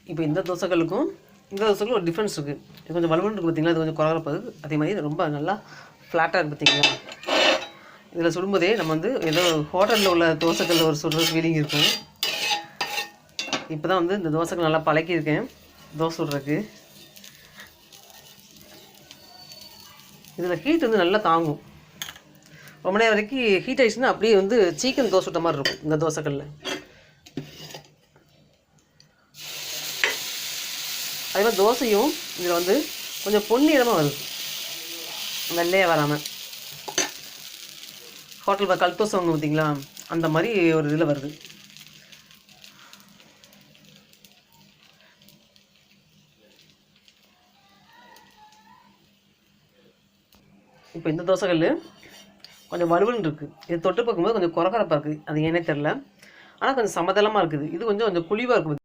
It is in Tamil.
இப்போ இந்த தோசைகளுக்கும் இந்த தோசைகளுக்கும் ஒரு டிஃப்ரென்ஸ் இருக்குது. இது கொஞ்சம் வலுவலுன்னு இருக்குது பார்த்தீங்களா, இது கொஞ்சம் குறகுறப்பாக இருக்குது. அதே மாதிரி ரொம்ப நல்லா ஃப்ளாட்டாக இருக்குது பார்த்தீங்களா. இதில் சுடும்போதே நம்ம வந்து ஏதோ ஹோட்டலில் உள்ள தோசைகளில் ஒரு சுடுற ஃபீலிங் இருக்கும். இப்போ தான் வந்து இந்த தோசைகள் நல்லா பழக்கியிருக்கேன் தோசை சுடுறதுக்கு. இதில் ஹீட் வந்து நல்லா தாங்கும். ரொம்ப நேரம் வரைக்கும் ஹீட் ஆகிடுச்சுன்னா அப்படியே வந்து சீக்கிரம் தோசை சுட்ட மாதிரி இருக்கும் இந்த தோசைகளில். அதே மாதிரி தோசையும் இதில் வந்து கொஞ்சம் பொன்னிறமாக வருது, வெள்ளையாக வராமல். ஹோட்டலில் கல் தோசை வாங்க பார்த்தீங்களா, அந்த மாதிரி ஒரு இதில் வருது. இப்போ இந்த தோசைகள் கொஞ்சம் வலுவலுன்னு இருக்குது. இது தொட்டு பார்க்கும்போது கொஞ்சம் குறகுறப்பாக இருக்குது, அது ஏனே தெரில. ஆனால் கொஞ்சம் சமதளமாக இருக்குது. இது கொஞ்சம் குழிவாக இருக்குது.